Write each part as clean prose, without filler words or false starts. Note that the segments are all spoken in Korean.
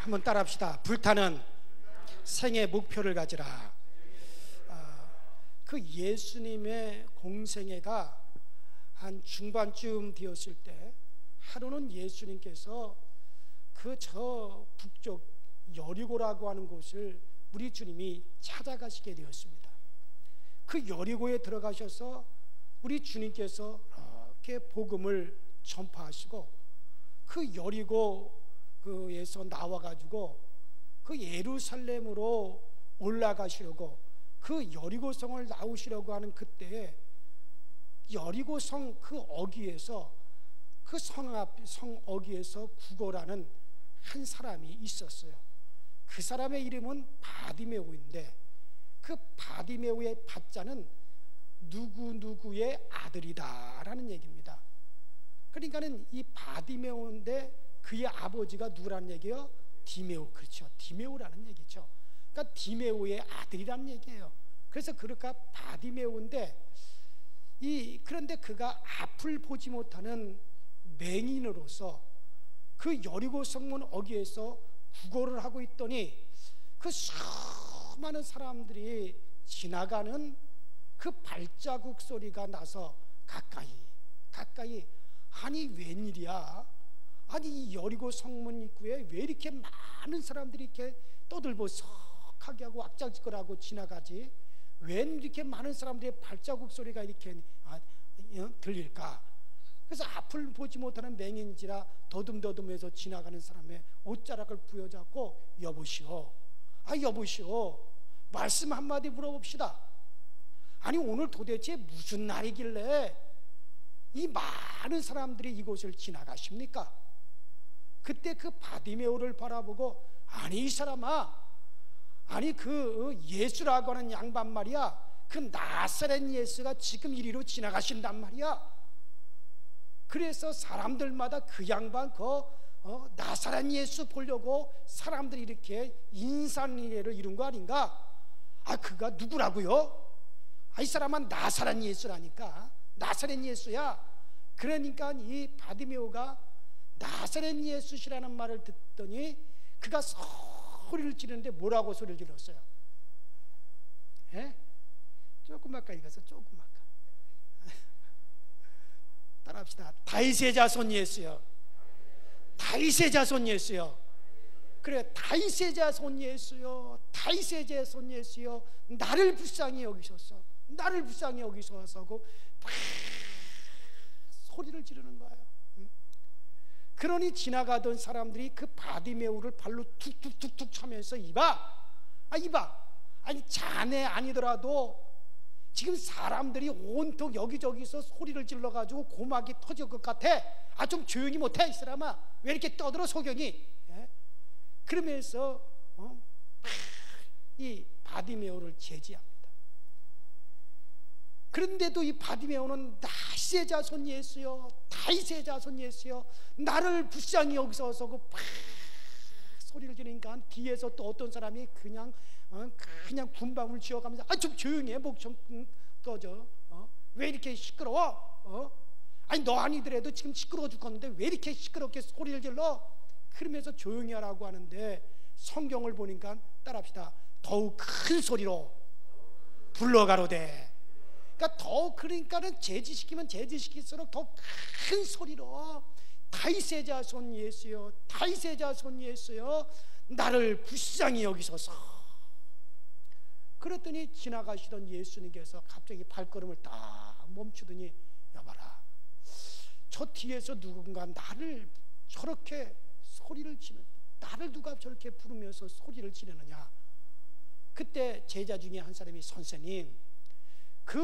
한번 따라합시다. 불타는 생의 목표를 가지라. 그 예수님의 공생애가 한 중반쯤 되었을 때 하루는 예수님께서 그 저 북쪽 여리고라고 하는 곳을 우리 주님이 찾아가시게 되었습니다. 그 여리고에 들어가셔서 우리 주님께서 이렇게 복음을 전파하시고 그 여리고에서 나와가지고 그 예루살렘으로 올라가시려고 그 여리고성을 나오시려고 하는 그때에 여리고성 그 어귀에서 그 성 어귀에서 구거라는 한 사람이 있었어요. 그 사람의 이름은 바디메오인데 그 바디메오의 바자는 누구누구의 아들이다 라는 얘기입니다. 그러니까는 이 바디메오인데 그의 아버지가 누구라는 얘기예요? 디메오. 그렇죠. 디메오라는 얘기죠. 그러니까 디메오의 아들이라는 얘기예요. 그래서 그러니까 바디메오인데 그런데 그가 앞을 보지 못하는 맹인으로서 그 여리고 성문 어귀에서 구걸을 하고 있더니 그 수많은 사람들이 지나가는 그 발자국 소리가 나서 가까이 아니 웬일이야? 아니 이 여리고 성문 입구에 왜 이렇게 많은 사람들이 이렇게 떠들보석하게 하고 악작짓거리하고 지나가지? 웬 이렇게 많은 사람들의 발자국 소리가 이렇게 들릴까? 그래서 앞을 보지 못하는 맹인지라 더듬더듬해서 지나가는 사람의 옷자락을 부여잡고 여보시오, 여보시오, 말씀 한마디 물어봅시다. 아니 오늘 도대체 무슨 날이길래 이 많은 사람들이 이곳을 지나가십니까? 그때 그 바디메오를 바라보고 아니 이 사람아, 아니 그 예수라고 하는 양반 말이야, 그 나사렛 예수가 지금 이리로 지나가신단 말이야. 그래서 사람들마다 그 양반 나사렛 예수 보려고 사람들이 이렇게 인산리례를 이룬 거 아닌가? 그가 누구라고요? 이 사람은 나사렛 예수라니까. 나사렛 예수야. 그러니까 이 바디메오가 나사렛 예수시라는 말을 듣더니 그가 소리를 지르는데 뭐라고 소리를 질렀어요? 조금 가까이 가서 조금 가까이 따라합시다. 다윗의 자손 예수여, 다윗의 자손 예수여. 그래, 다윗의 자손 예수여, 다윗의 자손 예수여, 나를 불쌍히 여기소서, 나를 불쌍히 여기소서 하고 소리를 지르는 거예요. 그러니 지나가던 사람들이 그 바디메오를 발로 툭툭툭툭 차면서 이봐, 아니 자네 아니더라도 지금 사람들이 온통 여기저기서 소리를 질러가지고 고막이 터질 것 같아. 좀 조용히 못해 이 사람아, 왜 이렇게 떠들어 소경이? 그러면서 이 바디메오를 제지합니다. 그런데도 이 바디메오는 다윗의 자손 예수여, 다윗의 자손 예수여, 나를 불쌍히 여기소서 하고 소리를 지르니까 뒤에서 또 어떤 사람이 그냥 군밤을 쥐어가면서 좀 조용히 해, 목 좀 꺼져. 왜 이렇게 시끄러워? 아니 너 아니더라도 지금 시끄러워 죽겠는데 왜 이렇게 시끄럽게 소리를 질러? 그러면서 조용히 하라고 하는데 성경을 보니까 따라합시다. 더욱 큰 소리로 불러가로되. 그러니까는 제지시키면 제지시킬수록 더 큰 소리로 다윗의 자손 예수여, 다윗의 자손 예수여, 나를 불쌍히 여기소서. 그랬더니 지나가시던 예수님께서 갑자기 발걸음을 딱 멈추더니 여봐라, 저 뒤에서 누군가 나를 저렇게 소리를 지르는, 나를 누가 저렇게 부르면서 소리를 지르느냐. 그때 제자 중에 한 사람이 선생님,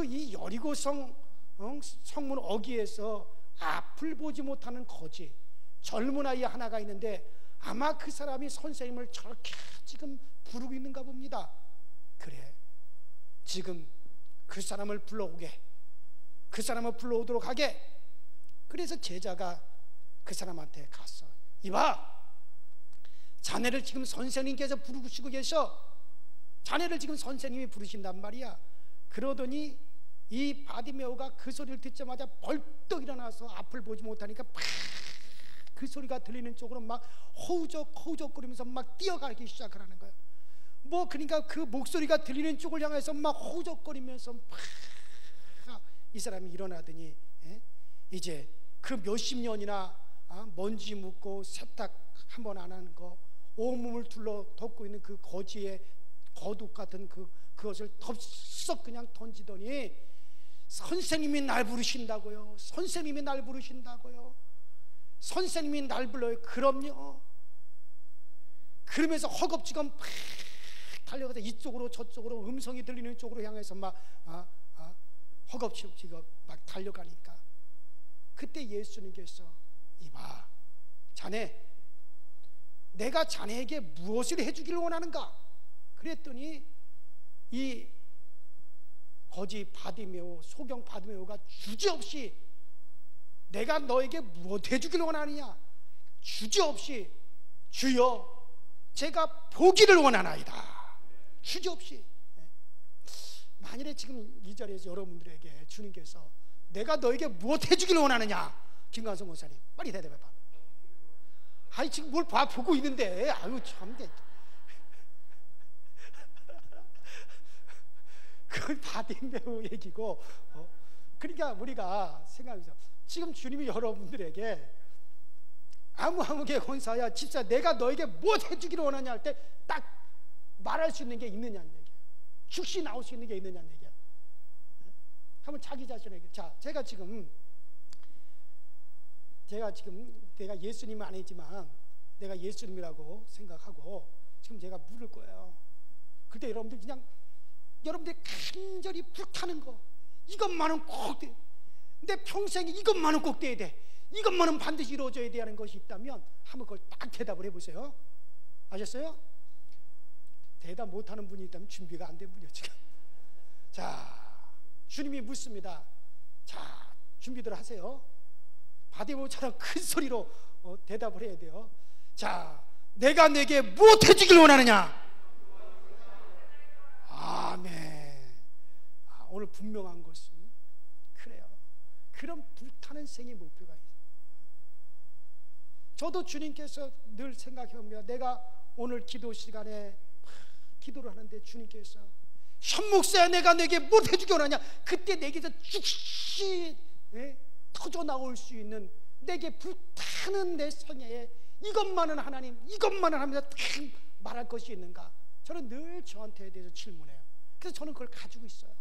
이 여리고성 성문 어귀에서 앞을 보지 못하는 거지 젊은 아이 하나가 있는데 아마 그 사람이 선생님을 저렇게 지금 부르고 있는가 봅니다. 그래, 지금 그 사람을 불러오게, 그 사람을 불러오도록 하게. 그래서 제자가 그 사람한테 갔어. 이봐, 자네를 지금 선생님께서 부르시고 계셔. 자네를 지금 선생님이 부르신단 말이야. 그러더니 이 바디메오가 그 소리를 듣자마자 벌떡 일어나서 앞을 보지 못하니까 팍 그 소리가 들리는 쪽으로 막 허우적거리면서 막 뛰어가기 시작하는 거예요. 뭐 그러니까 그 목소리가 들리는 쪽을 향해서 막 허우적거리면서 막 이 사람이 일어나더니 이제 그 몇십 년이나 먼지 묻고 세탁 한 번 안 하는 거, 온몸을 둘러 덮고 있는 그 거지의 거둑 같은 그것을 덥석 그냥 던지더니 선생님이 날 부르신다고요. 선생님이 날 부르신다고요. 선생님이 날 불러요. 그럼요. 그러면서 허겁지겁 팍 달려가서 이쪽으로 저쪽으로 음성이 들리는 쪽으로 향해서 막 허겁지겁 막 달려가니까 그때 예수님께서 이봐 자네, 내가 자네에게 무엇을 해주기를 원하는가? 그랬더니 이 거지 바디메오, 소경 바디메오가 주저없이 내가 너에게 무엇 해주기를 원하느냐? 주저없이 주여 제가 보기를 원하나이다. 주저없이. 만일에 지금 이 자리에서 여러분들에게 주님께서 내가 너에게 무엇 해주기를 원하느냐? 김관성 목사님 빨리 대답해봐. 아니 지금 뭘 보고 있는데 아유 참. 그건 바디메오 얘기고 그러니까 우리가 생각해서 지금 주님이 여러분들에게 아무개 권사야 집사 내가 너에게 무엇 해주기를 원하냐 할 때 딱 말할 수 있는 게 있느냐는 얘기야. 즉시 나올 수 있는 게 있느냐는 얘기야. 한번 자기 자신에게 자 제가 지금 내가 예수님은 아니지만 내가 예수님이라고 생각하고 지금 제가 물을 거예요. 그때 여러분들 그냥 여러분들이 간절히 불타는 거 이것만은 꼭 돼. 내 평생에 이것만은 꼭 돼야 돼. 이것만은 반드시 이루어져야 돼 하는 것이 있다면 한번 그걸 딱 대답을 해보세요. 아셨어요? 대답 못하는 분이 있다면 준비가 안 된 분이요 지금. 자 주님이 묻습니다. 자 준비들 하세요. 바디모처럼 큰 소리로 대답을 해야 돼요. 자 내가 내게 무엇 해주길 원하느냐? 아멘. 오늘 분명한 것은 그래요. 그런 불타는 생의 목표가 있어요. 저도 주님께서 늘 생각해보면 내가 오늘 기도 시간에 기도를 하는데 주님께서 현목사야 내가 내게 무엇 해주길 원하냐? 그때 내게서 즉시 터져 나올 수 있는 내게 불타는 내 생애에 이것만은 하나님 이것만은 하면서 딱 말할 것이 있는가? 저는 늘 저한테에 대해서 질문해요. 그래서 저는 그걸 가지고 있어요.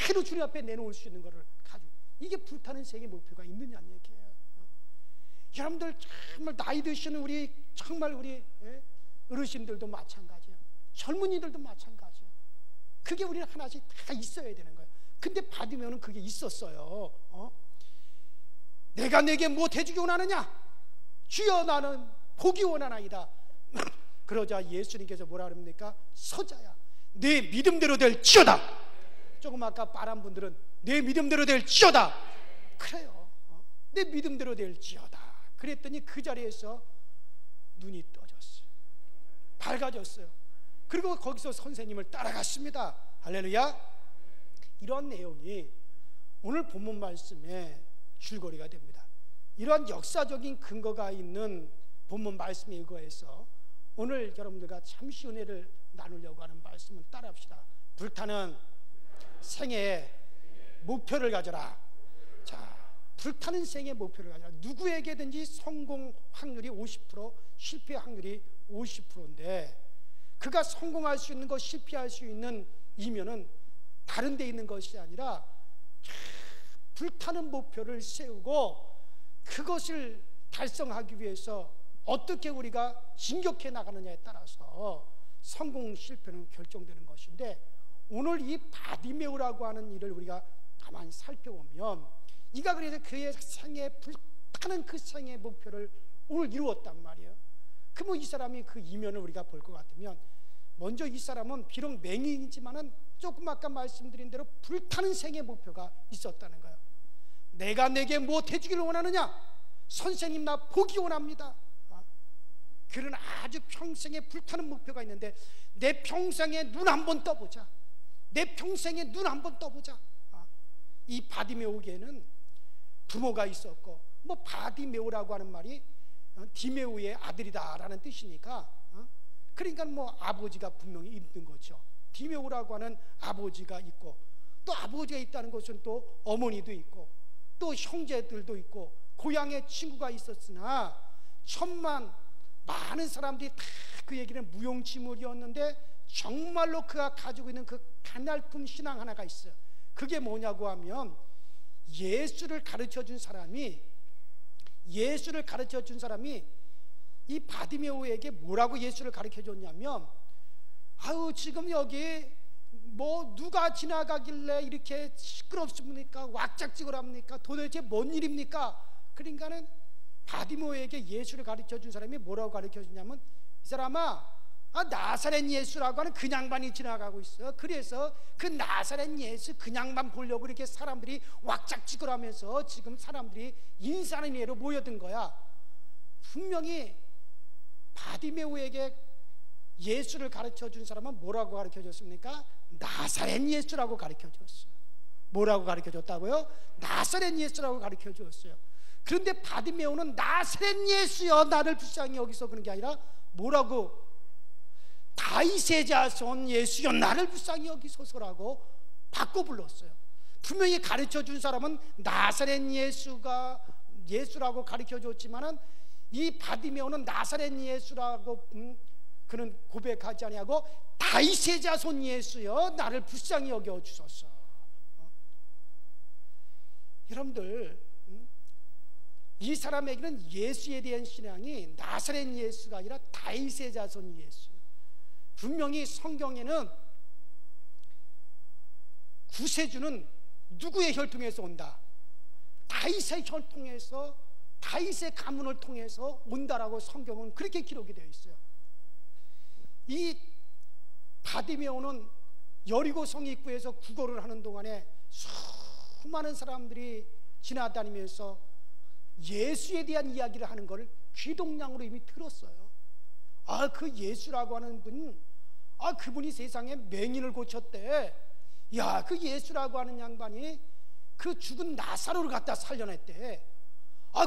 바로 주님 앞에 내놓을 수 있는 것을 가지고 이게 불타는 생의 목표가 있느냐는 얘기예요. 여러분들 정말 나이 드시는 우리 정말 우리 어르신들도 마찬가지예요. 젊은이들도 마찬가지예요. 그게 우리는 하나씩 다 있어야 되는 거예요. 근데 받으면은 그게 있었어요. 내가 내게 무엇 해주기 원하느냐? 주여 나는 보기 원하나이다. 그러자 예수님께서 뭐라 그럽니까? 서자야 내 믿음대로 될지어다. 조금 아까 말한 분들은 내 믿음대로 될지어다. 그래요. 내 믿음대로 될지어다. 그랬더니 그 자리에서 눈이 떠졌어요. 밝아졌어요. 그리고 거기서 선생님을 따라갔습니다. 할렐루야. 이런 내용이 오늘 본문 말씀의 줄거리가 됩니다. 이러한 역사적인 근거가 있는 본문 말씀에 의거해서 오늘 여러분들과 잠시 은혜를 나누려고 하는 말씀은 따라합시다. 불타는 생애의 목표를 가져라. 자, 불타는 생애의 목표를 가져라. 누구에게든지 성공 확률이 50%, 실패 확률이 50%인데 그가 성공할 수 있는 것, 실패할 수 있는 이면은 다른 데 있는 것이 아니라 불타는 목표를 세우고 그것을 달성하기 위해서 어떻게 우리가 진격해 나가느냐에 따라서 성공 실패는 결정되는 것인데 오늘 이 바디메오라고 하는 일을 우리가 가만히 살펴보면 이가 그래서 그의 생애 불타는 그 생애 목표를 오늘 이루었단 말이에요. 그러면 이 사람이 그 이면을 우리가 볼 것 같으면 먼저 이 사람은 비록 맹인이지만은 조금 아까 말씀드린 대로 불타는 생애 목표가 있었다는 거예요. 내가 내게 무엇 해주기를 원하느냐? 선생님 나 보기 원합니다. 그런 아주 평생에 불타는 목표가 있는데 내 평생에 눈 한번 떠보자. 내 평생에 눈 한번 떠보자. 이 바디메오에게는 부모가 있었고 뭐 바디메오라고 하는 말이 디메오의 아들이다라는 뜻이니까 그러니까 뭐 아버지가 분명히 있는 거죠. 디메오라고 하는 아버지가 있고, 또 아버지가 있다는 것은 또 어머니도 있고 또 형제들도 있고 고향에 친구가 있었으나 천만 많은 사람들이 다 그 얘기는 무용지물이었는데 정말로 그가 가지고 있는 그 가냘픈 신앙 하나가 있어요. 그게 뭐냐고 하면 예수를 가르쳐준 사람이 이 바디메오에게 뭐라고 예수를 가르쳐줬냐면, 아유 지금 여기 뭐 누가 지나가길래 이렇게 시끄럽습니까? 왁작지껄합니까? 도대체 뭔 일입니까? 그러니까는 바디메오에게 예수를 가르쳐준 사람이 뭐라고 가르쳐주냐면, 이 사람아, 나사렛 예수라고 하는 그 양반이 지나가고 있어. 그래서 그 나사렛 예수 그 양반 보려고 이렇게 사람들이 왁작지껄하면서 지금 사람들이 인사하는 예로 모여든 거야. 분명히 바디메오에게 예수를 가르쳐준 사람은 뭐라고 가르쳐줬습니까? 나사렛 예수라고 가르쳐줬어요. 뭐라고 가르쳐줬다고요? 나사렛 예수라고 가르쳐줬어요. 그런데 바디메오는 나사렛 예수여 나를 불쌍히 여기서 그런 게 아니라 뭐라고? 다윗의 자손 예수여 나를 불쌍히 여기소서라고 바꿔 불렀어요. 분명히 가르쳐준 사람은 나사렛 예수라고 가르쳐줬지만은 이 바디메오는 나사렛 예수라고 그는 고백하지 아니하고 다윗의 자손 예수여 나를 불쌍히 여겨주소서. 여러분들, 이 사람에게는 예수에 대한 신앙이 나사렛 예수가 아니라 다윗의 자손 예수. 분명히 성경에는 구세주는 누구의 혈통에서 온다? 다윗의 혈통에서, 다윗의 가문을 통해서 온다라고 성경은 그렇게 기록이 되어 있어요. 이 바디메오는 여리고 성 입구에서 구걸을 하는 동안에 수많은 사람들이 지나다니면서 예수에 대한 이야기를 하는 것을 귀동냥으로 이미 들었어요. 그 예수라고 하는 분, 그분이 세상에 맹인을 고쳤대. 야, 그 예수라고 하는 양반이 그 죽은 나사로를 갖다 살려냈대.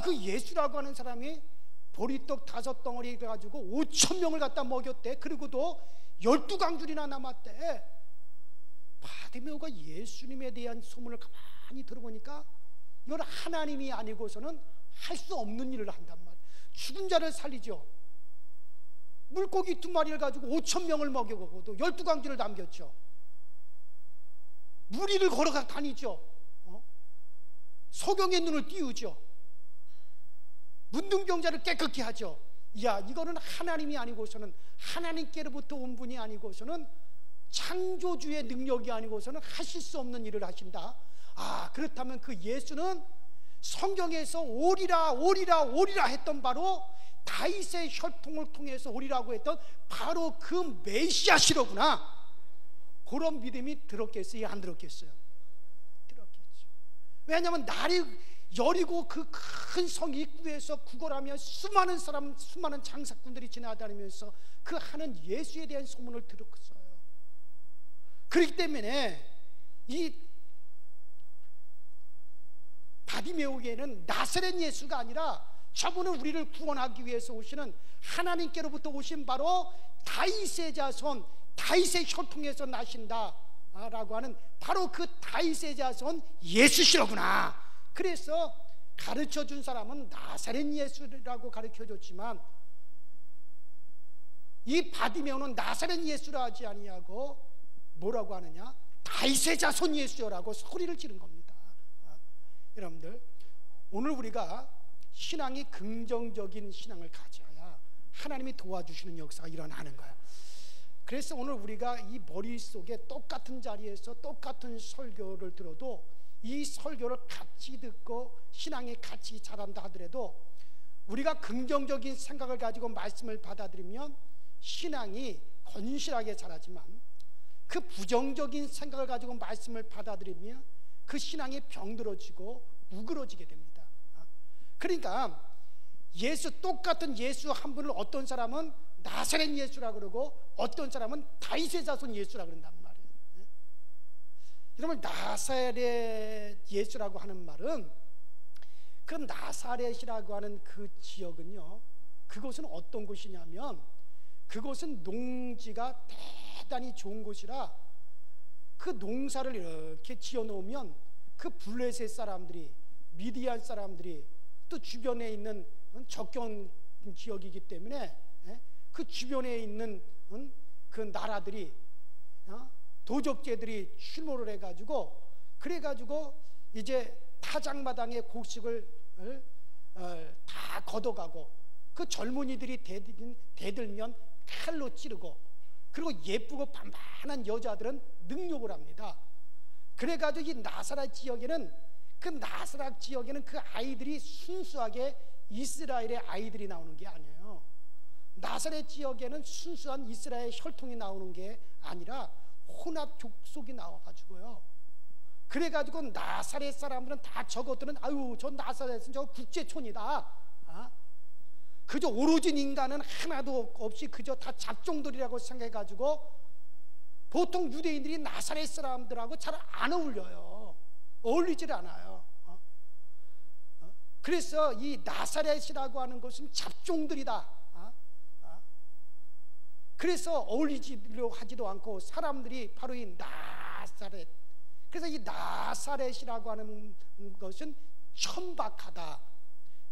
그 예수라고 하는 사람이 보리떡 5덩어리 가지고 5,000명을 갖다 먹였대. 그리고도 12강줄이나 남았대. 바디메오가 예수님에 대한 소문을 가만히 들어보니까 이건 하나님이 아니고서는 할 수 없는 일을 한단 말이에요. 죽은 자를 살리죠. 물고기 2마리를 가지고 5,000명을 먹여보고도 12강줄을 남겼죠. 무리를 걸어 다니죠. 소경의 눈을 띄우죠. 문둥병자를 깨끗게 하죠. 야, 이거는 하나님이 아니고서는, 하나님께로부터 온 분이 아니고서는, 창조주의 능력이 아니고서는 하실 수 없는 일을 하신다. 그렇다면 그 예수는 성경에서 오리라 오리라 오리라 했던 바로 다윗의 혈통을 통해서 오리라고 했던 바로 그 메시아시로구나. 그런 믿음이 들었겠어요? 안 들었겠어요? 들었겠죠. 왜냐하면 날이 여리고 그 큰 성 입구에서 구걸하며 수많은 장사꾼들이 지나다니면서 그 하는 예수에 대한 소문을 들었어요. 그렇기 때문에 이 바디메오에게는 나사렛 예수가 아니라 저분은 우리를 구원하기 위해서 오시는, 하나님께로부터 오신 바로 다윗의 자손, 다윗의 혈통에서 나신다 라고 하는 바로 그 다윗의 자손 예수시로구나. 그래서 가르쳐준 사람은 나사렛 예수라고 가르쳐줬지만 이 바디메오는 나사렛 예수라 하지 아니하고 뭐라고 하느냐? 다윗의 자손 예수여라고 소리를 지른 겁니다. 여러분들, 오늘 우리가 신앙이 긍정적인 신앙을 가져야 하나님이 도와주시는 역사가 일어나는 거예요. 그래서 오늘 우리가 이 머릿속에 똑같은 자리에서 똑같은 설교를 들어도 이 설교를 같이 듣고 신앙이 같이 자란다 하더라도 우리가 긍정적인 생각을 가지고 말씀을 받아들이면 신앙이 건실하게 자라지만, 그 부정적인 생각을 가지고 말씀을 받아들이면 그 신앙이 병들어지고 우그러지게 됩니다. 그러니까 똑같은 예수 한 분을 어떤 사람은 나사렛 예수라 그러고 어떤 사람은 다윗의 자손 예수라 그런단 말이에요. 여러분, 나사렛 예수라고 하는 말은 그 나사렛이라고 하는 그 지역은요, 그곳은 어떤 곳이냐면 그곳은 농지가 대단히 좋은 곳이라 그 농사를 이렇게 지어 놓으면 그 블레셋 사람들이, 미디안 사람들이, 또 주변에 있는 접경 지역이기 때문에 그 주변에 있는 그 나라들이, 도적제들이 출몰을 해가지고, 그래가지고 이제 타작마당의 곡식을 다 걷어가고, 그 젊은이들이 대들면 칼로 찌르고, 그리고 예쁘고 반반한 여자들은 능욕을 합니다. 그래가지고 이 나사렛 지역에는, 그 나사렛 지역에는 그 아이들이 순수하게 이스라엘의 아이들이 나오는 게 아니에요. 나사렛 지역에는 순수한 이스라엘 혈통이 나오는 게 아니라 혼합 족속이 나와가지고요. 그래가지고 나사렛 사람들은 다 저것들은, 아유 저 나사렛은 저 국제촌이다, 그저 오로진 인간은 하나도 없이 그저 다 잡종들이라고 생각해가지고 보통 유대인들이 나사렛 사람들하고 잘 안 어울려요. 어울리질 않아요. 그래서 이 나사렛이라고 하는 것은 잡종들이다. 그래서 어울리지려 하지도 않고 사람들이 바로 이 나사렛, 그래서 이 나사렛이라고 하는 것은 천박하다,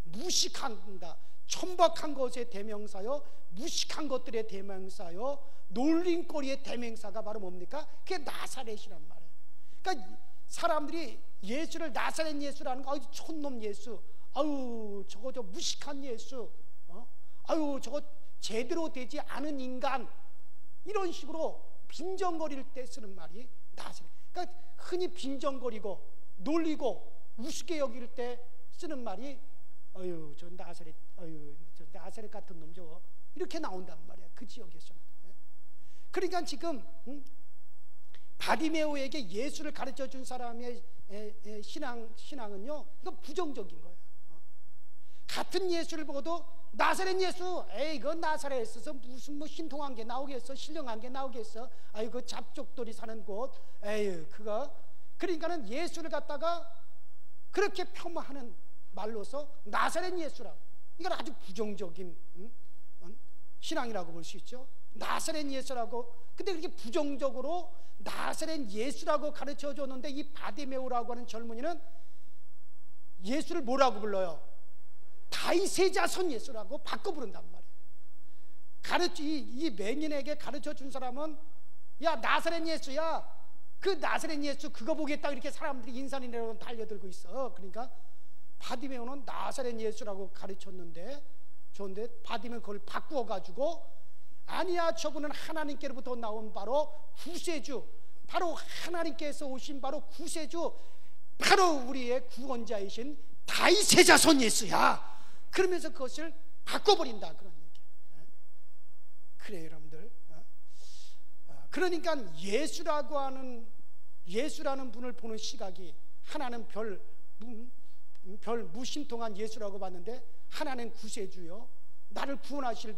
무식한다, 천박한 것의 대명사요, 무식한 것들의 대명사요, 놀림거리의 대명사가 바로 뭡니까? 그게 나사렛이란 말이에요. 그러니까 사람들이 예수를 나사렛 예수라는 거, 아유 촌놈 예수, 아유 저거 저 무식한 예수, 아유 저거 제대로 되지 않은 인간, 이런 식으로 빈정거릴 때 쓰는 말이 나사렛. 그러니까 흔히 빈정거리고 놀리고 우습게 여길 때 쓰는 말이, 아유 저 나사렛, 아유 저 나사렛 같은 놈 저거, 이렇게 나온단 말이야, 그 지역에서는. 그러니까 지금 바디메오에게 예수를 가르쳐 준 사람의 신앙은요, 이거 부정적인 거예요. 같은 예수를 보고도 나사렛 예수, 에이 그 나사렛에서 무슨 뭐 신통한 게 나오겠어, 신령한 게 나오겠어, 아유 그 잡족들이 사는 곳, 에이 그거. 그러니까는 예수를 갖다가 그렇게 폄하하는 말로서 나사렛 예수라고, 이건 아주 부정적인 신앙이라고 볼 수 있죠. 나사렛 예수라고. 근데 그렇게 부정적으로 나사렛 예수라고 가르쳐 줬는데 이 바디메오라고 하는 젊은이는 예수를 뭐라고 불러요? 다윗의 자손 예수라고 바꿔 부른단 말이에요. 이 맹인에게 가르쳐 준 사람은, 야 나사렛 예수야, 그 나사렛 예수 그거 보겠다, 이렇게 사람들이 인산이라고 달려들고 있어. 그러니까 바디메오는 나사렛 예수라고 가르쳤는데, 그런데 바디메오는 그걸 바꾸어 가지고, 아니야 저분은 하나님께로부터 나온 바로 구세주, 바로 하나님께서 오신 바로 구세주, 바로 우리의 구원자이신 다윗의 자손 예수야, 그러면서 그것을 바꿔버린다, 그런 얘기. 그래요 여러분들. 그러니까 예수라는 분을 보는 시각이, 하나는 별 무신통한 예수라고 봤는데, 하나는 구세주요, 나를 구원하실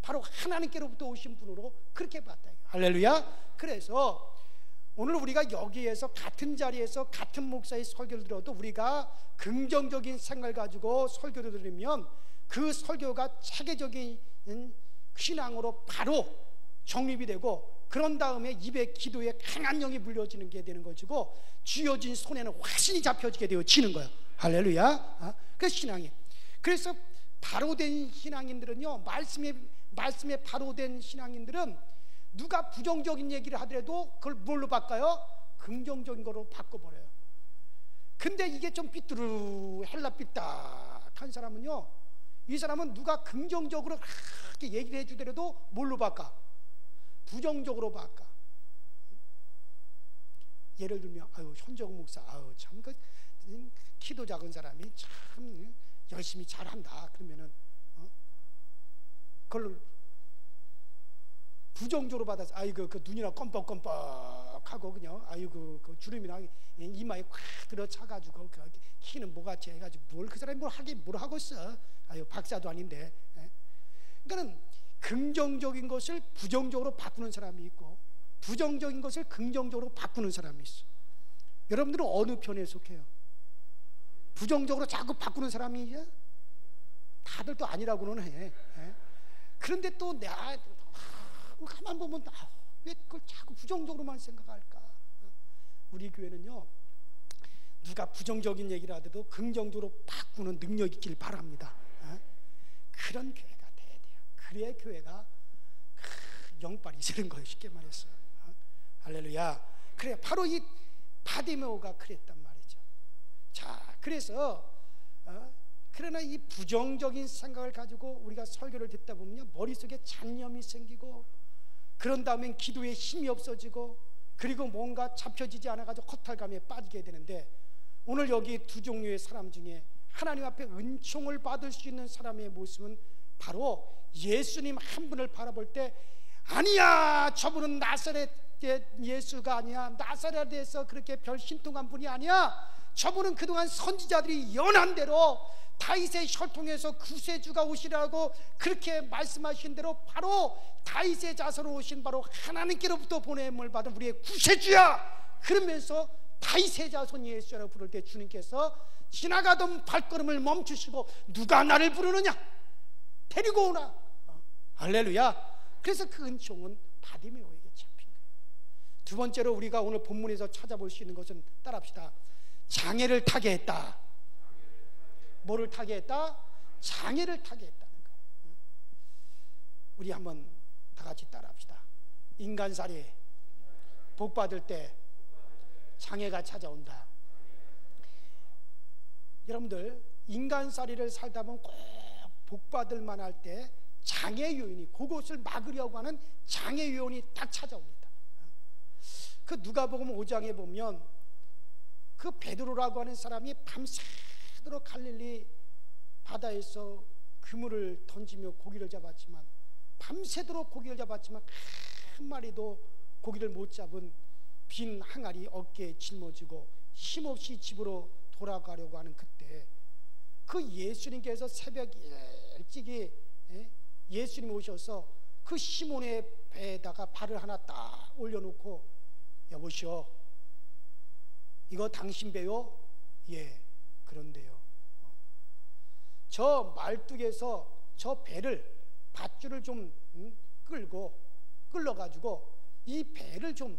바로 하나님께로부터 오신 분으로 그렇게 봤다. 할렐루야. 그래서 오늘 우리가 여기에서 같은 자리에서 같은 목사의 설교를 들어도 우리가 긍정적인 생각을 가지고 설교를 들으면 그 설교가 체계적인 신앙으로 바로 정립이 되고, 그런 다음에 입에 기도에 강한 영이 불려지는 게 되는 것이고, 쥐어진 손에는 화신이 잡혀지게 되어지는 거예요. 할렐루야. 그 신앙이. 그래서 바로 된 신앙인들은요, 말씀에 바로 된 신앙인들은 누가 부정적인 얘기를 하더라도 그걸 뭘로 바꿔요? 긍정적인 거로 바꿔버려요. 근데 이게 좀 삐뚤어 헬라삐딱한 사람은요, 이 사람은 누가 긍정적으로 그렇게 얘기를 해주더라도 뭘로 바꿔? 부정적으로 바꿔. 예를 들면, 아유 현정 목사, 아유 참 그 키도 작은 사람이 참 열심히 잘한다, 그러면은 그걸 부정적으로 받아서, 아이고 그 눈이나 껌뻑껌뻑하고 그냥, 아이고 그 주름이랑 이마에 확 들어차가지고 그 키는 뭐같이 해가지고 뭘 그 사람이 뭘 하고 있어, 아유 박사도 아닌데. 그러니까는 긍정적인 것을 부정적으로 바꾸는 사람이 있고, 부정적인 것을 긍정적으로 바꾸는 사람이 있어. 여러분들은 어느 편에 속해요? 부정적으로 자꾸 바꾸는 사람이 다들 또 아니라고는 해. 그런데 또 내가 가만 보면 왜 그걸 자꾸 부정적으로만 생각할까? 우리 교회는요, 누가 부정적인 얘기를 하더라도 긍정적으로 바꾸는 능력이 있길 바랍니다. 그런 교회가 돼야 돼요. 그래야 교회가 영빨이 새는 거예요. 쉽게 말해서. 할렐루야. 그래, 바로 이 바디메오가 그랬단 말이죠. 자, 그래서 그러나 이 부정적인 생각을 가지고 우리가 설교를 듣다 보면 머릿속에 잡념이 생기고, 그런 다음엔 기도에 힘이 없어지고, 그리고 뭔가 잡혀지지 않아가지고 허탈감에 빠지게 되는데, 오늘 여기 두 종류의 사람 중에 하나님 앞에 은총을 받을 수 있는 사람의 모습은 바로 예수님 한 분을 바라볼 때, 아니야, 저분은 나사렛의 예수가 아니야, 나사렛에서 그렇게 별 신통한 분이 아니야, 저분은 그동안 선지자들이 연한 대로 다윗의 혈통에서 구세주가 오시라고 그렇게 말씀하신 대로 바로 다윗의 자손으로 오신 바로 하나님께로부터 보냄을 받은 우리의 구세주야, 그러면서 다윗의 자손 예수라고 부를 때 주님께서 지나가던 발걸음을 멈추시고 누가 나를 부르느냐, 데리고 오나. 할렐루야. 그래서 그 은총은 바디메오에게 잡힌 거예요. 두 번째로 우리가 오늘 본문에서 찾아볼 수 있는 것은, 따라합시다. 장애를 타게 했다. 뭐를 타게 했다? 장애를 타게 했다는 거예요. 우리 한번 다 같이 따라합시다. 인간살이 복받을 때 장애가 찾아온다. 여러분들, 인간살이를 살다 보면 꼭 복받을 만할 때 장애 요인이, 그것을 막으려고 하는 장애 요인이 딱 찾아옵니다. 그 누가복음 5장에 보면 그 베드로라고 하는 사람이 밤새도록 갈릴리 바다에서 그물을 던지며 고기를 잡았지만, 밤새도록 고기를 잡았지만 한 마리도 고기를 못 잡은 빈 항아리 어깨에 짊어지고 힘없이 집으로 돌아가려고 하는 그때, 그 예수님께서 새벽 일찍이 예수님 오셔서 그 시몬의 배에다가 발을 하나 딱 올려놓고, 여보시오, 이거 당신 배요? 예, 그런데요, 저 말뚝에서 저 배를, 밧줄을 좀 끌어가지고 이 배를 좀,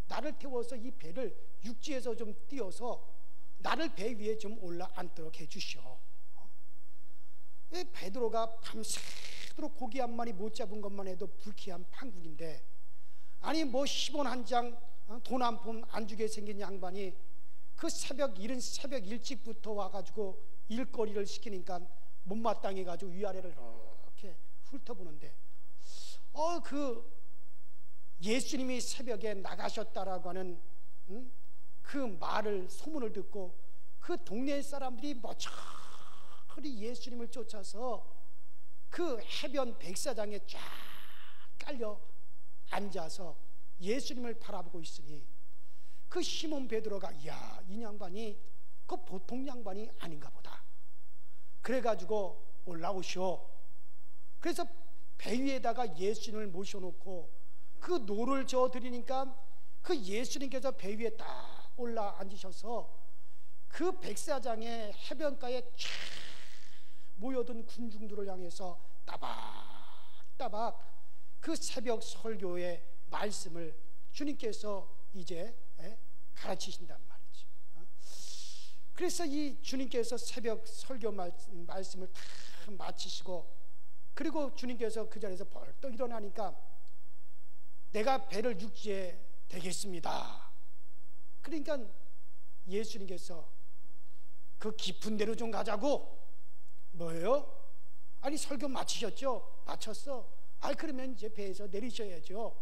나를 태워서 이 배를 육지에서 좀 띄워서 나를 배 위에 좀 올라앉도록 해주시오. 베드로가 밤새도록 고기 한 마리 못 잡은 것만 해도 불쾌한 판국인데, 아니 뭐 10원 한 장 돈 한 푼 안 주게 생긴 양반이 그 이른 새벽 일찍부터 와가지고 일거리를 시키니까 못마땅해가지고 위아래를 이렇게 훑어보는데, 그 예수님이 새벽에 나가셨다라고 하는 그 말을, 소문을 듣고 그 동네 사람들이 머저리 예수님을 쫓아서 그 해변 백사장에 쫙 깔려 앉아서 예수님을 바라보고 있으니, 그 시몬 베드로가, 이야, 이 양반이 그 보통 양반이 아닌가 보다. 그래가지고 올라오시오. 그래서 배 위에다가 예수님을 모셔놓고 그 노를 저어드리니까 그 예수님께서 배 위에 딱 올라앉으셔서 그 백사장의 해변가에 쫙 모여든 군중들을 향해서 따박따박 그 새벽 설교의 말씀을 주님께서 이제 가르치신단 말이죠. 그래서 이 주님께서 새벽 설교 말씀을 다 마치시고, 그리고 주님께서 그 자리에서 벌떡 일어나니까, 내가 배를 육지에 대겠습니다. 그러니까 예수님께서 그 깊은 데로 좀 가자고. 뭐예요? 아니 설교 마치셨죠? 마쳤어. 그러면 이제 배에서 내리셔야죠.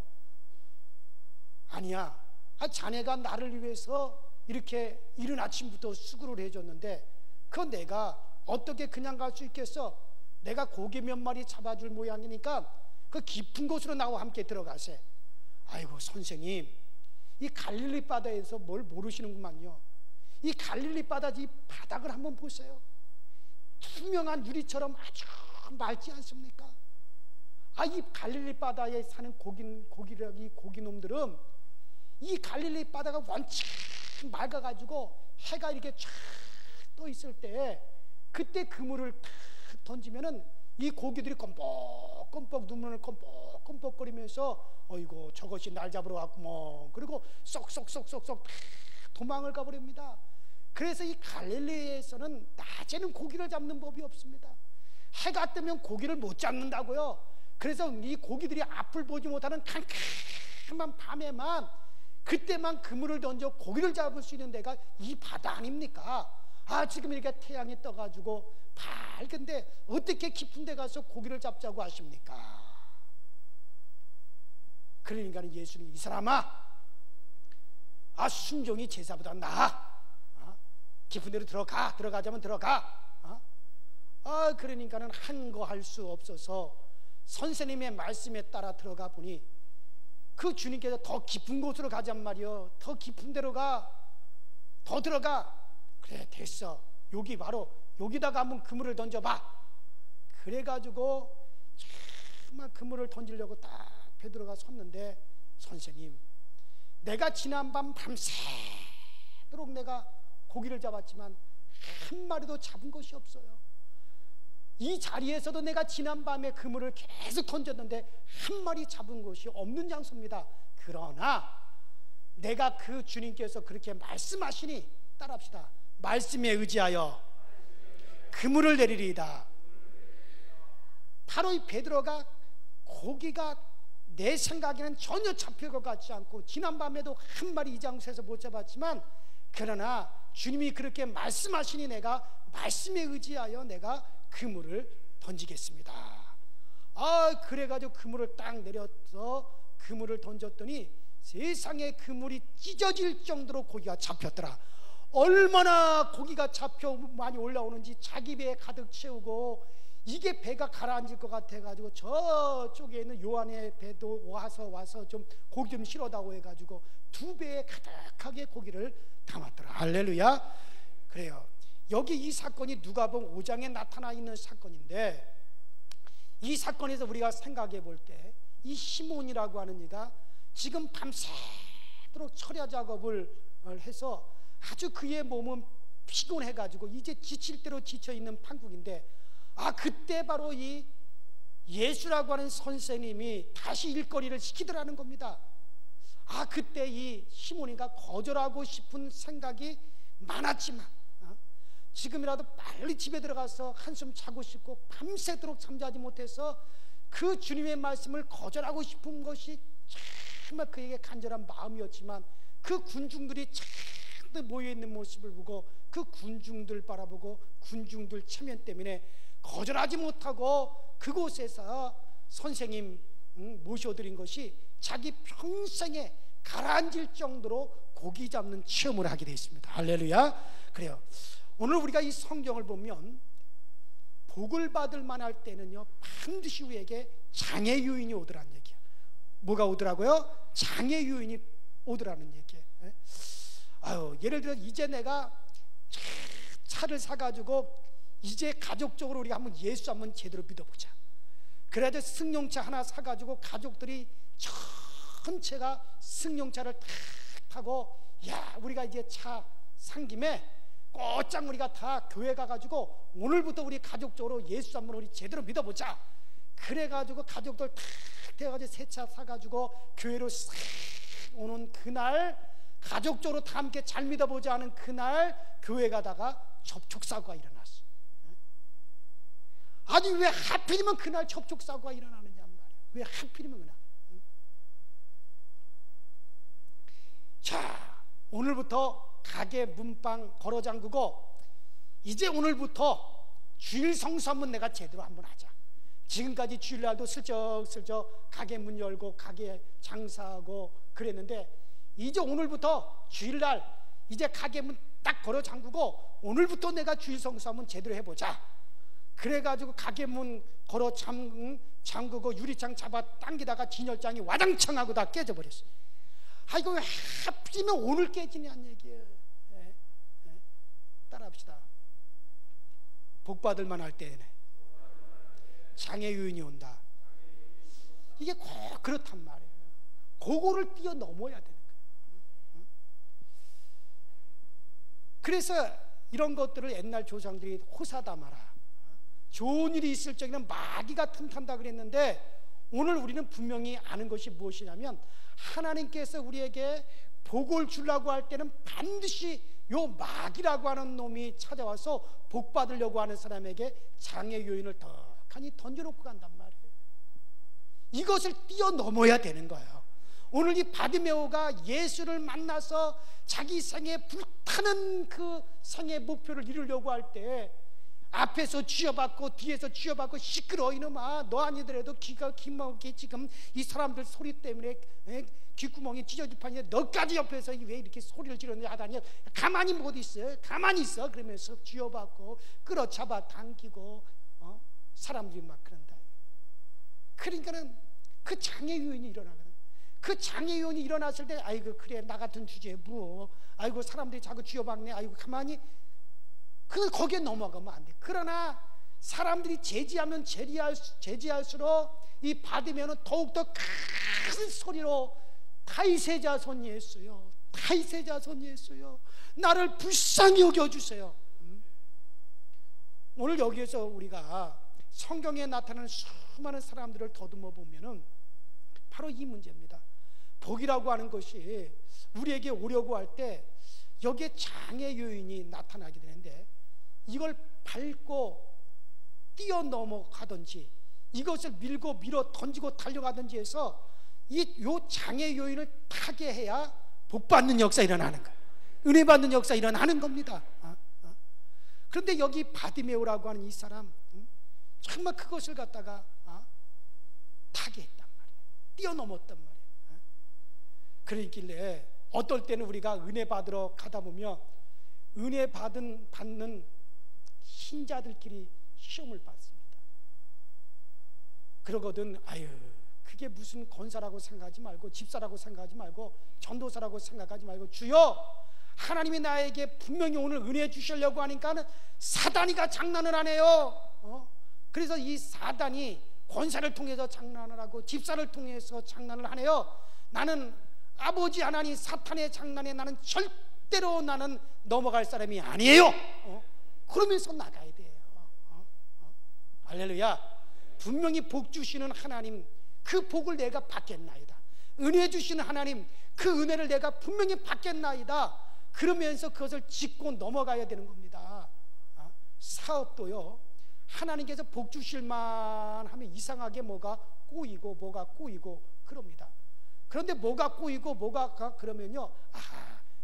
아니야, 자네가 나를 위해서 이렇게 이른 아침부터 수고를 해줬는데 그건 내가 어떻게 그냥 갈 수 있겠어? 내가 고기 몇 마리 잡아줄 모양이니까 그 깊은 곳으로 나와 함께 들어가세. 아이고 선생님, 이 갈릴리 바다에서 뭘 모르시는구만요. 이 갈릴리 바다 이 바닥을 한번 보세요. 투명한 유리처럼 아주 맑지 않습니까? 이 갈릴리 바다에 사는 고기놈들은 이 갈릴리 바다가 원칙 맑아가지고 해가 이렇게 쫙 떠 있을 때 그때 그물을 탁 던지면은 이 고기들이 껌뻑껌뻑 눈물을 껌뻑껌뻑거리면서 어이고 저것이 날 잡으러 왔구먼. 그리고 쏙쏙쏙쏙쏙 도망을 가버립니다. 그래서 이 갈릴리에서는 낮에는 고기를 잡는 법이 없습니다. 해가 뜨면 고기를 못 잡는다고요. 그래서 이 고기들이 앞을 보지 못하는 캄캄한 밤에만 그때만 그물을 던져 고기를 잡을 수 있는 데가 이 바다 아닙니까? 지금 이렇게 태양이 떠가지고 밝은데 어떻게 깊은 데 가서 고기를 잡자고 하십니까? 그러니까 예수님, 이 사람아, 순종이 제사보다 나아. 깊은 데로 들어가자면 들어가. 그러니까는 한거할 수 없어서 선생님의 말씀에 따라 들어가 보니 그 주님께서 더 깊은 곳으로 가잔 말이요. 더 깊은 데로 가. 더 들어가. 그래, 됐어. 여기 바로 여기다가 한번 그물을 던져봐. 그래가지고 정말 그물을 던지려고 딱 베드로가 섰는데, 선생님, 내가 지난밤 밤새도록 내가 고기를 잡았지만 한 마리도 잡은 것이 없어요. 이 자리에서도 내가 지난밤에 그물을 계속 던졌는데 한 마리 잡은 것이 없는 장소입니다. 그러나 내가 그 주님께서 그렇게 말씀하시니, 따라합시다. 말씀에 의지하여 그물을 내리리이다. 바로 이 베드로가 고기가 내 생각에는 전혀 잡힐 것 같지 않고 지난밤에도 한 마리 이 장소에서 못 잡았지만, 그러나 주님이 그렇게 말씀하시니 내가 말씀에 의지하여 내가 그물을 던지겠습니다. 그래가지고 그물을 딱 내려서 그물을 던졌더니 세상에 그물이 찢어질 정도로 고기가 잡혔더라. 얼마나 고기가 잡혀 많이 올라오는지 자기 배에 가득 채우고, 이게 배가 가라앉을 것 같아가지고 저쪽에 있는 요한의 배도 와서 좀 고기 좀 실어다오 해가지고 두 배에 가득하게 고기를 담았더라. 할렐루야. 그래요. 여기 이 사건이 누가복음 5장에 나타나 있는 사건인데, 이 사건에서 우리가 생각해 볼 때 이 시몬이라고 하는 이가 지금 밤새도록 철야 작업을 해서 아주 그의 몸은 피곤해가지고 이제 지칠 대로 지쳐있는 판국인데, 그때 바로 이 예수라고 하는 선생님이 다시 일거리를 시키더라는 겁니다. 그때 이 시몬이가 거절하고 싶은 생각이 많았지만 지금이라도 빨리 집에 들어가서 한숨 자고 싶고 밤새도록 잠자지 못해서 그 주님의 말씀을 거절하고 싶은 것이 정말 그에게 간절한 마음이었지만, 그 군중들이 잔뜩 모여있는 모습을 보고 그 군중들 바라보고 군중들 체면 때문에 거절하지 못하고 그곳에서 선생님 모셔드린 것이 자기 평생에 가라앉을 정도로 고기 잡는 체험을 하게 되어 있습니다. 할렐루야. 그래요. 오늘 우리가 이 성경을 보면 복을 받을 만할 때는요, 반드시 우리에게 장애 요인이 오더라는 얘기예요. 뭐가 오더라고요? 장애 요인이 오더라는 얘기예요. 예를 들어 이제 내가 차를 사가지고 이제 가족적으로 우리가 한번 예수 한번 제대로 믿어보자. 그래도 승용차 하나 사가지고 가족들이 전체가 승용차를 탁 타고, 우리가 이제 차 산 김에 곧장 우리가 다 교회 가가지고 오늘부터 우리 가족적으로 예수 한번 우리 제대로 믿어보자. 그래가지고 가족들 탁 태워가지고 새 차 사가지고 교회로 싹 오는 그날, 가족적으로 다 함께 잘 믿어보자 하는 그날 교회 가다가 접촉사고가 일어났어. 아니 왜 하필이면 그날 접촉사고가 일어나느냐 말이야. 왜 하필이면 그날. 자, 오늘부터 가게 문방 걸어 잠그고 이제 오늘부터 주일 성수 한번 내가 제대로 한번 하자. 지금까지 주일날도 슬쩍슬쩍 가게 문 열고 가게 장사하고 그랬는데, 이제 오늘부터 주일날 이제 가게 문 딱 걸어 잠그고 오늘부터 내가 주일 성수 한번 제대로 해보자. 그래가지고 가게 문 걸어 잠그고 유리창 잡아 당기다가 진열장이 와장창 하고 다 깨져버렸어. 이거 왜 하필이면 오늘 깨지냐는 얘기예요. 따라합시다. 복받을 만할 때에는 장애 요인이 온다. 이게 꼭 그렇단 말이에요. 그거를 뛰어넘어야 되는 거예요. 그래서 이런 것들을 옛날 조상들이 호사다마라, 좋은 일이 있을 적에는 마귀가 틈탄다 그랬는데, 오늘 우리는 분명히 아는 것이 무엇이냐면, 하나님께서 우리에게 복을 주려고 할 때는 반드시 요 마귀라고 하는 놈이 찾아와서 복 받으려고 하는 사람에게 장애 요인을 덕하니 던져놓고 간단 말이에요. 이것을 뛰어넘어야 되는 거예요. 오늘 이 바디메오가 예수를 만나서 자기 생에 불타는 그 생의 목표를 이루려고 할 때, 앞에서 쥐어받고 뒤에서 쥐어받고, 시끄러워 이놈아, 너 아니더라도 귀가 귀먹게 지금 이 사람들 소리 때문에 귓구멍이 찢어질 판이야, 너까지 옆에서 왜 이렇게 소리를 지르느냐 하다니, 가만히 못 있어요, 가만히 있어. 그러면서 쥐어받고 끌어잡아 당기고 사람들이 막 그런다. 그러니까는 그 장애 요인이 일어나거든. 그 장애 요인이 일어났을 때, 아이고 그래 나 같은 주제에 뭐, 아이고 사람들이 자꾸 쥐어박네, 아이고 가만히, 그 거기에 넘어가면 안 돼. 그러나 사람들이 제지하면 제지할수록 이 받으면은 더욱더 큰 소리로, 다윗의 자손 예수여, 다윗의 자손 예수여, 나를 불쌍히 여겨주세요. 오늘 여기에서 우리가 성경에 나타나는 수많은 사람들을 더듬어 보면은 바로 이 문제입니다. 복이라고 하는 것이 우리에게 오려고 할 때 여기에 장애 요인이 나타나게 되는데, 이걸 밟고 뛰어넘어가든지 이것을 밀고 밀어 던지고 달려가든지 해서 요 장애 요인을 타게 해야 복받는 역사 일어나는 거예요. 은혜 받는 역사 일어나는 겁니다. 그런데 여기 바디메오라고 하는 이 사람, 정말 그것을 갖다가 타게 했단 말이에요. 뛰어넘었단 말이에요. 그러길래 어떨 때는 우리가 은혜 받으러 가다 보면 은혜 받는 신자들끼리 시험을 받습니다. 그러거든, 아유 그게 무슨 권사라고 생각하지 말고, 집사라고 생각하지 말고, 전도사라고 생각하지 말고, 주여 하나님이 나에게 분명히 오늘 은혜 주시려고 하니까 사단이가 장난을 안 해요. 그래서 이 사단이 권사를 통해서 장난을 하고 집사를 통해서 장난을 하네요. 나는 아버지 하나님 사탄의 장난에 나는 절대로 나는 넘어갈 사람이 아니에요. 그러면서 나가야 돼요. 할렐루야. 분명히 복 주시는 하나님, 그 복을 내가 받겠나이다. 은혜 주시는 하나님, 그 은혜를 내가 분명히 받겠나이다. 그러면서 그것을 짚고 넘어가야 되는 겁니다. 사업도요, 하나님께서 복 주실만 하면 이상하게 뭐가 꼬이고 그럽니다. 그런데 뭐가 꼬이고 뭐가 그러면요,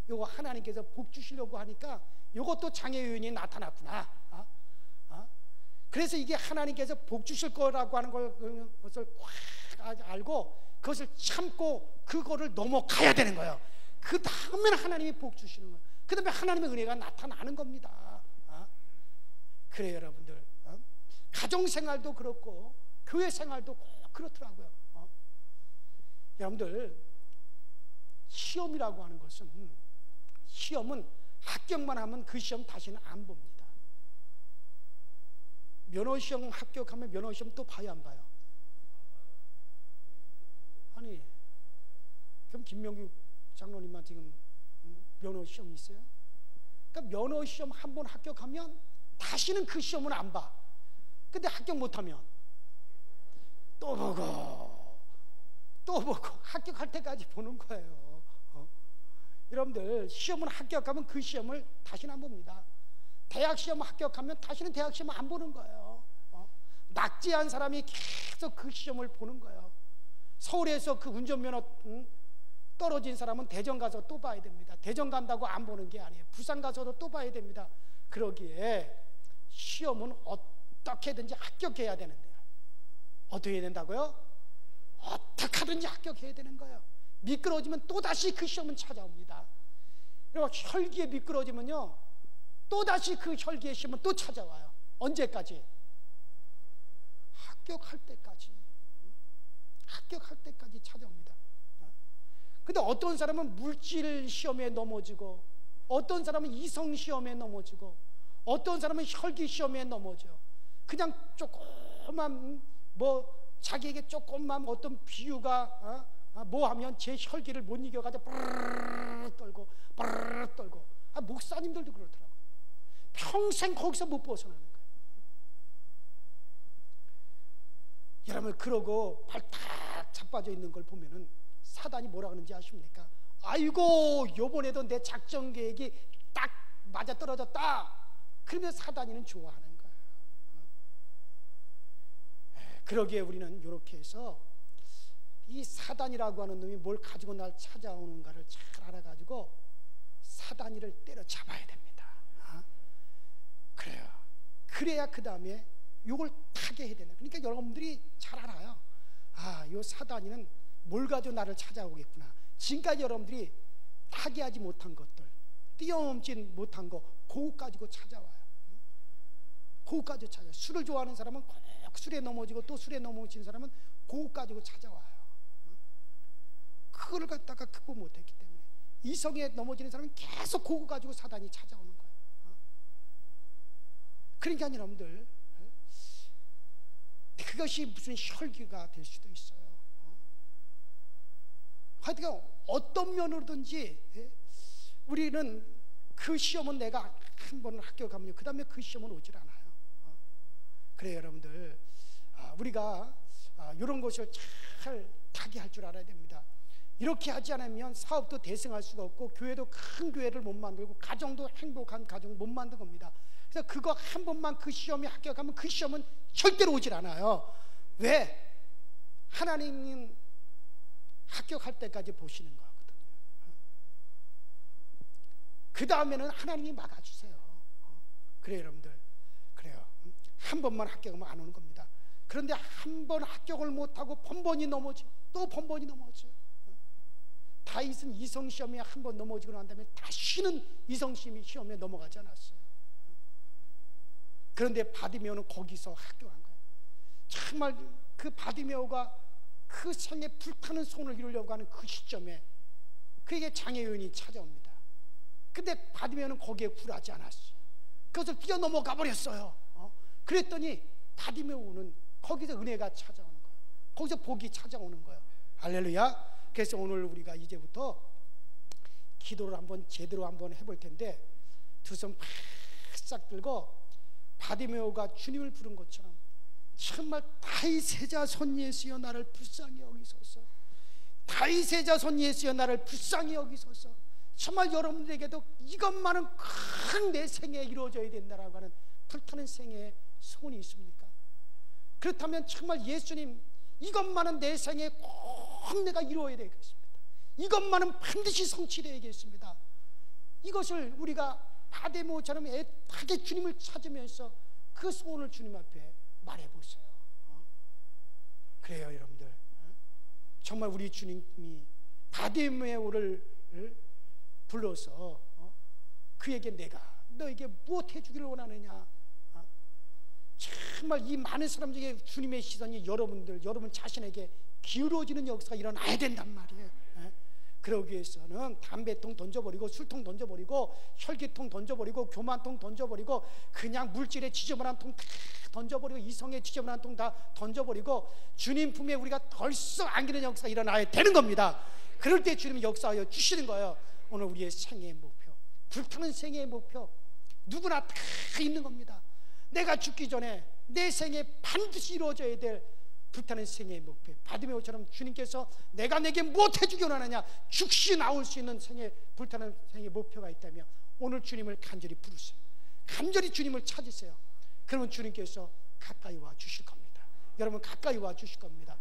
요거 하나님께서 복 주시려고 하니까 요것도 장애 요인이 나타났구나. 그래서 이게 하나님께서 복 주실 거라고 하는 것을 확 알고 그것을 참고 그거를 넘어가야 되는 거예요. 그 다음에는 하나님이 복 주시는 거예요. 그 다음에 하나님의 은혜가 나타나는 겁니다. 그래요 여러분들. 가정생활도 그렇고 교회 생활도 꼭 그렇더라고요. 여러분들, 시험이라고 하는 것은, 시험은 합격만 하면 그 시험 다시는 안 봅니다. 면허시험 합격하면 면허시험 또 봐요, 안 봐요? 아니, 그럼 김명규 장로님만 지금 면허시험 있어요? 그러니까 면허시험 한 번 합격하면 다시는 그 시험은 안 봐. 근데 합격 못하면 또 보고 합격할 때까지 보는 거예요. 여러분들, 시험을 합격하면 그 시험을 다시는 안 봅니다. 대학 시험 합격하면 다시는 대학 시험 안 보는 거예요. 낙제한 사람이 계속 그 시험을 보는 거예요. 서울에서 그 운전면허 떨어진 사람은 대전 가서 또 봐야 됩니다. 대전 간다고 안 보는 게 아니에요. 부산 가서도 또 봐야 됩니다. 그러기에 시험은 어떻게든지 합격해야 되는데요. 어떻게 해야 된다고요? 어떻게 하든지 합격해야 되는 거예요. 미끄러지면 또다시 그 시험은 찾아옵니다. 그리고 혈기에 미끄러지면요, 또다시 그 혈기의 시험은 또 찾아와요. 언제까지? 합격할 때까지. 합격할 때까지 찾아옵니다. 근데 어떤 사람은 물질 시험에 넘어지고, 어떤 사람은 이성 시험에 넘어지고, 어떤 사람은 혈기 시험에 넘어져. 그냥 조금만 자기에게 조금만 어떤 비유가 뭐 하면 제 혈기를 못 이겨가지고 빠르르 떨고 목사님들도 그렇더라고요. 평생 거기서 못 벗어나는 거예요. 여러분, 그러고 발 딱 자빠져 있는 걸 보면은 사단이 뭐라 그러는지 아십니까? 아이고, 요번에도 내 작전 계획이 딱 맞아 떨어졌다. 그러면 사단이는 좋아하는 거예요. 그러기에 우리는 이렇게 해서 이 사단이라고 하는 놈이 뭘 가지고 날 찾아오는가를 잘 알아가지고 사단이를 때려잡아야 됩니다. 그래요. 그래야 그 다음에 이걸 타개해야 된다. 그러니까 여러분들이 잘 알아요. 이 사단이는 뭘 가지고 나를 찾아오겠구나. 지금까지 여러분들이 타개하지 못한 것들, 뛰어넘지 못한 거, 그거 가지고 찾아와요. 그거 가지고 찾아와요. 술을 좋아하는 사람은 꼭 술에 넘어지고, 또 술에 넘어진 사람은 그거 가지고 찾아와요. 그걸 갖다가 극복 못했기 때문에 이성에 넘어지는 사람은 계속 그거 가지고 사단이 찾아오는 거예요. 그러니까 여러분들, 그것이 무슨 혈기가 될 수도 있어요. 하여튼 어떤 면으로든지 우리는 그 시험은 내가 한 번 합격하면 그 다음에 그 시험은 오질 않아요. 그래요, 여러분들. 우리가 이런 것을 잘 타개할 줄 알아야 됩니다. 이렇게 하지 않으면 사업도 대승할 수가 없고, 교회도 큰 교회를 못 만들고, 가정도 행복한 가정 못 만든 겁니다. 그래서 그거 한 번만 그 시험에 합격하면 그 시험은 절대로 오질 않아요. 왜? 하나님은 합격할 때까지 보시는 거거든요. 그 다음에는 하나님이 막아주세요. 그래요, 여러분들. 그래요. 한 번만 합격하면 안 오는 겁니다. 그런데 한 번 합격을 못하고 번번이 넘어지고 또 번번이 넘어져요. 다윗은 이성시험에 한 번 넘어지고 난 다음에 다시는 이성시험에 넘어가지 않았어요. 그런데 바디메오는 거기서 합격한 거예요. 정말 그 바디메오가 그 생에 불타는 소원을 이루려고 하는 그 시점에 그에게 장애 요인이 찾아옵니다. 근데 바디메오는 거기에 굴하지 않았어요. 그것을 뛰어넘어가 버렸어요. 그랬더니 바디메오는 거기서 은혜가 찾아오는 거예요. 거기서 복이 찾아오는 거예요. 할렐루야. 그래서 오늘 우리가 이제부터 기도를 한번 제대로 한번 해볼 텐데, 두 손 바싹 들고 바디메오가 주님을 부른 것처럼 정말 다윗의 자손 예수여 나를 불쌍히 여기소서, 다윗의 자손 예수여 나를 불쌍히 여기소서. 정말 여러분들에게도 이것만은 큰 내 생에 이루어져야 된다라고 하는 불타는 생애의 소원이 있습니까? 그렇다면 정말 예수님, 이것만은 내 생에 꼭 내가 이루어야 되겠습니다. 이것만은 반드시 성취되겠습니다. 이것을 우리가 바디메오처럼 애타게 주님을 찾으면서 그 소원을 주님 앞에 말해보세요. 그래요, 여러분들. 정말 우리 주님이 바디메오를 불러서 그에게 내가 너에게 무엇 해주기를 원하느냐. 정말 이 많은 사람 중에 주님의 시선이 여러분 자신에게 기울어지는 역사가 일어나야 된단 말이에요. 그러기 위해서는 담배통 던져버리고, 술통 던져버리고, 혈기통 던져버리고, 교만통 던져버리고, 그냥 물질의 지저분한 통 다 던져버리고, 이성의 지저분한 통 다 던져버리고, 주님 품에 우리가 덜썩 안기는 역사가 일어나야 되는 겁니다. 그럴 때 주님이 역사하여 주시는 거예요. 오늘 우리의 생애의 목표, 불타는 생애의 목표, 누구나 다 있는 겁니다. 내가 죽기 전에 내 생에 반드시 이루어져야 될 불타는 생애의 목표, 바디메오처럼 주님께서 내가 내게 무엇 해주기 원하느냐, 즉시 나올 수 있는 생애, 불타는 생애의 목표가 있다면 오늘 주님을 간절히 부르세요. 간절히 주님을 찾으세요. 그러면 주님께서 가까이 와 주실 겁니다. 여러분, 가까이 와 주실 겁니다.